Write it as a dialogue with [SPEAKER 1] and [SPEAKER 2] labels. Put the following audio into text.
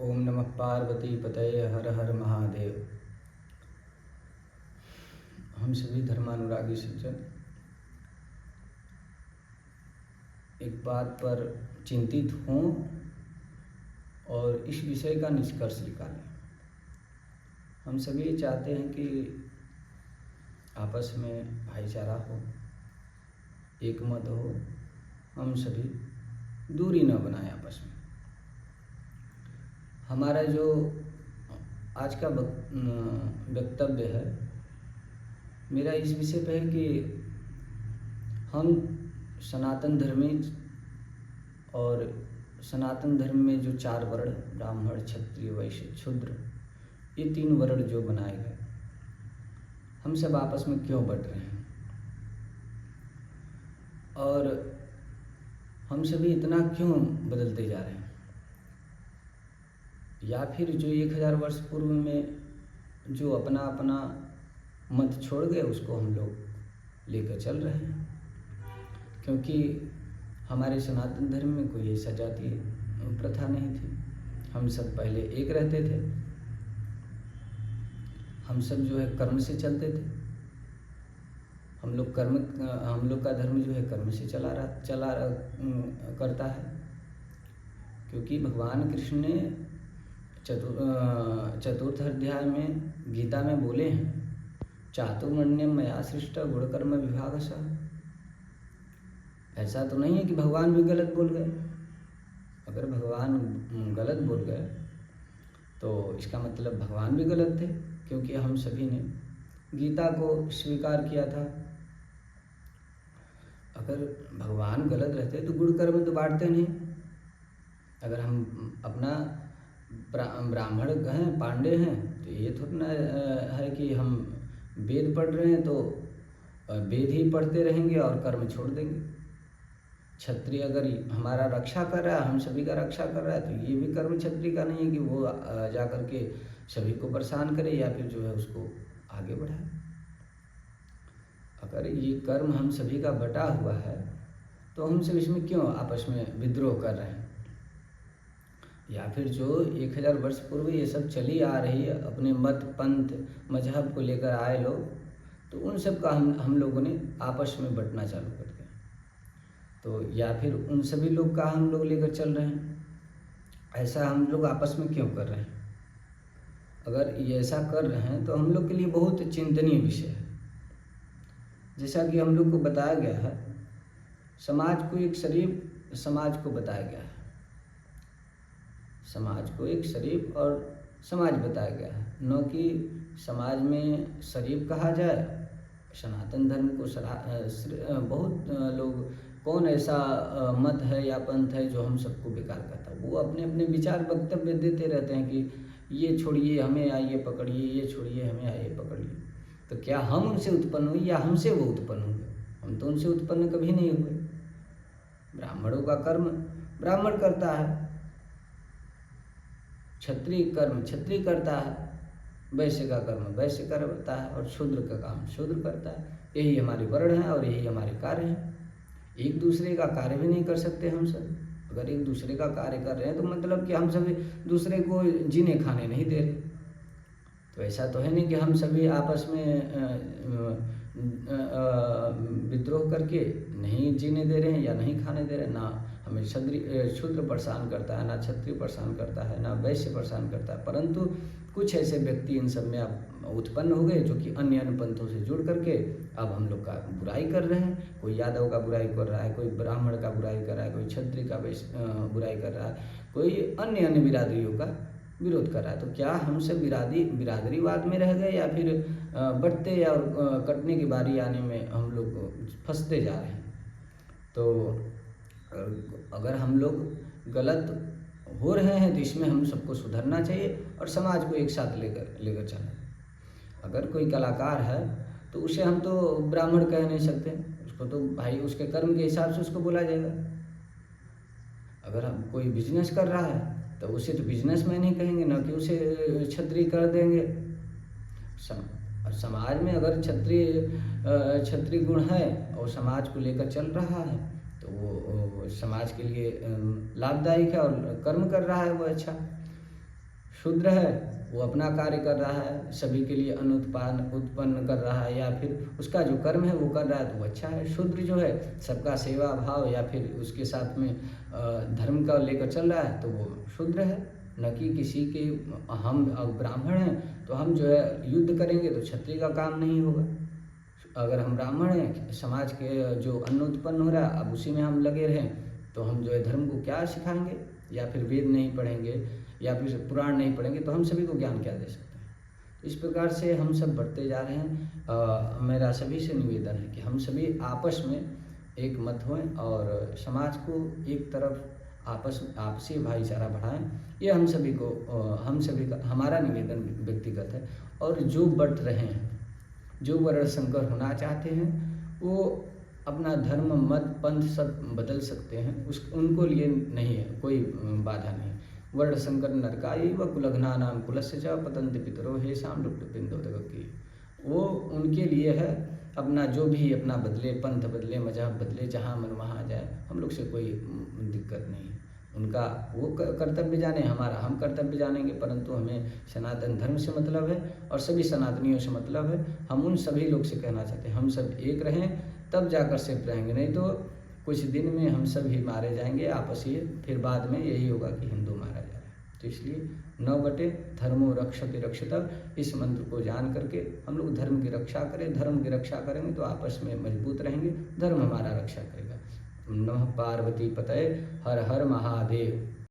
[SPEAKER 1] ओम नमः पार्वती पतये हर हर महादेव। हम सभी धर्मानुरागी सज्जन एक बात पर चिंतित हों और इस विषय का निष्कर्ष निकालें। हम सभी चाहते हैं कि आपस में भाईचारा हो, एकमत हो, हम सभी दूरी न बनाएं आपस में। हमारा जो आज का वक्तव्य है मेरा इस विषय पर है कि हम सनातन धर्मी और सनातन धर्म में जो 4 वर्ण ब्राह्मण, क्षत्रिय, वैश्य, शूद्र, ये 3 वर्ण जो बनाए गए, हम सब आपस में क्यों बट रहे हैं और हम सभी इतना क्यों बदलते जा रहे हैं, या फिर जो 1000 वर्ष पूर्व में जो अपना अपना मत छोड़ गए उसको हम लोग लेकर चल रहे हैं। क्योंकि हमारे सनातन धर्म में कोई ऐसा जाति प्रथा नहीं थी। हम सब पहले एक रहते थे। हम सब जो है कर्म से चलते थे। हम लोग का धर्म जो है कर्म से चला करता है। क्योंकि भगवान कृष्ण ने चतुर्थ अध्याय में गीता में बोले हैं, चातुर्वर्ण्यम मया सृष्टा गुणकर्म विभागशः। ऐसा तो नहीं है कि भगवान भी गलत बोल गए। अगर भगवान गलत बोल गए तो इसका मतलब भगवान भी गलत थे, क्योंकि हम सभी ने गीता को स्वीकार किया था। अगर भगवान गलत रहते तो गुण कर्म तो बांटते नहीं। अगर हम अपना ब्राह्मण हैं, पांडे हैं, तो ये थोड़ा ना है कि हम वेद पढ़ रहे हैं तो वेद ही पढ़ते रहेंगे और कर्म छोड़ देंगे। क्षत्रिय अगर हमारा रक्षा कर रहा है, हम सभी का रक्षा कर रहा है, तो ये भी कर्म क्षत्रिय का नहीं है कि वो जा कर के सभी को परेशान करे या फिर जो है उसको आगे बढ़ाए। अगर ये कर्म हम सभी का बटा हुआ है तो हम सब इसमें क्यों आपस में विद्रोह कर रहे हैं। या फिर जो 1000 वर्ष पूर्व ये सब चली आ रही है, अपने मत पंथ मजहब को लेकर आए लोग, तो उन सब का हम लोगों ने आपस में बंटना चालू कर दिया। तो या फिर उन सभी लोग का हम लोग लेकर चल रहे हैं। ऐसा हम लोग आपस में क्यों कर रहे हैं। अगर ये ऐसा कर रहे हैं तो हम लोग के लिए बहुत चिंतनीय विषय है। जैसा कि हम लोग को बताया गया है, समाज को एक शरीफ समाज को बताया गया है। समाज को एक शरीफ और समाज बताया गया है, न कि समाज में शरीफ कहा जाए। सनातन धर्म को बहुत लोग, कौन ऐसा मत है या पंथ है जो हम सबको बेकार करता है। वो अपने अपने विचार वक्तव्य देते रहते हैं कि ये छोड़िए हमें आइए पकड़िए, ये छोड़िए हमें आइए पकड़िए। तो क्या हम उनसे उत्पन्न हुए या हमसे वो उत्पन्न हुए? हम तो उनसे उत्पन्न कभी नहीं हुए। ब्राह्मणों का कर्म ब्राह्मण करता है, क्षत्रिय कर्म क्षत्रिय करता है, वैश्य का कर्म वैश्य करता है और शूद्र का काम शूद्र करता है। यही हमारे वर्ण हैं और यही हमारे कार्य हैं। एक दूसरे का कार्य भी नहीं कर सकते हम सब। अगर एक दूसरे का कार्य कर रहे हैं तो मतलब कि हम सभी दूसरे को जीने खाने नहीं दे रहे। तो ऐसा तो है नहीं कि हम सभी आपस में विद्रोह करके नहीं जीने दे रहे हैं या नहीं खाने दे रहे हैं। ना हमें शूद्र परेशान करता है, ना क्षत्रिय परेशान करता है, ना वैश्य परेशान करता है। परंतु कुछ ऐसे व्यक्ति इन सब में अब उत्पन्न हो गए जो कि अन्य पंथों से जुड़ करके अब हम लोग का बुराई कर रहे हैं। कोई यादव का बुराई कर रहा है, कोई ब्राह्मण का बुराई कर रहा है, कोई क्षत्रिय का बुराई कर रहा है, कोई अन्य बिरादरियों का विरोध कर रहा है। तो क्या हम सब बिरादरीवाद में रह गए या फिर बढ़ते और कटने की बारी आने में हम लोग फंसते जा रहे हैं। तो अगर हम लोग गलत हो रहे हैं तो इसमें हम सबको सुधरना चाहिए और समाज को एक साथ लेकर चलें। अगर कोई कलाकार है तो उसे हम तो ब्राह्मण कह नहीं सकते, उसको तो भाई उसके कर्म के हिसाब से उसको बोला जाएगा। अगर हम कोई बिजनेस कर रहा है तो उसे तो बिजनेसमैन ही कहेंगे, ना कि उसे क्षत्रिय कर देंगे। समाज में अगर क्षत्रिय गुण है और समाज को लेकर चल रहा है तो वो समाज के लिए लाभदायक है और कर्म कर रहा है वो अच्छा। शूद्र है वो अपना कार्य कर रहा है, सभी के लिए अन्न उत्पन्न कर रहा है, या फिर उसका जो कर्म है वो कर रहा है तो वो अच्छा है। शूद्र जो है सबका सेवा भाव या फिर उसके साथ में धर्म का लेकर चल रहा है तो वो शूद्र है, न कि किसी के। हम ब्राह्मण हैं तो हम जो है युद्ध करेंगे तो क्षत्रिय का काम नहीं होगा। अगर हम ब्राह्मण हैं, समाज के जो अन्न उत्पन्न हो रहा है अब उसी में हम लगे रहें तो हम जो है धर्म को क्या सिखाएंगे, या फिर वेद नहीं पढ़ेंगे या फिर पुराण नहीं पढ़ेंगे तो हम सभी को ज्ञान क्या दे सकते हैं। तो इस प्रकार से हम सब बढ़ते जा रहे हैं। मेरा सभी से निवेदन है कि हम सभी आपस में एक मत हों और समाज को एक तरफ आपसी भाईचारा बढ़ाएं। ये हम सभी का हमारा निवेदन व्यक्तिगत है। और जो बढ़ रहे हैं, जो वर्ण संकर होना चाहते हैं वो अपना धर्म मत पंथ सब बदल सकते हैं, उनको लिए नहीं है कोई बाधा नहीं। वर्ण संकर नरकाई व कुलघ्ना नाम कुलस्य च पतंति पितरो हे शाम पिंडोदक की, वो उनके लिए है। अपना जो भी अपना बदले, पंथ बदले, मजहब बदले, जहाँ मन वहाँ जाए, हम लोग से कोई दिक्कत नहीं है। उनका वो कर्तव्य जाने, हमारा हम कर्तव्य जानेंगे, परंतु हमें सनातन धर्म से मतलब है और सभी सनातनियों से मतलब है। हम उन सभी लोग से कहना चाहते हैं हम सब एक रहें, तब जाकर सिर्फ रहेंगे, नहीं तो कुछ दिन में हम सब ही मारे जाएंगे आपसी। फिर बाद में यही होगा कि हिंदू मारा जा रहा है। तो इसलिए 9 बटे धर्मो रक्षति रक्षितः, इस मंत्र को जान करके हम लोग धर्म की रक्षा करें। धर्म की रक्षा करेंगे तो आपस में मजबूत रहेंगे, धर्म हमारा रक्षा करेगा। नमः पार्वती पतये, हर हर महादेव।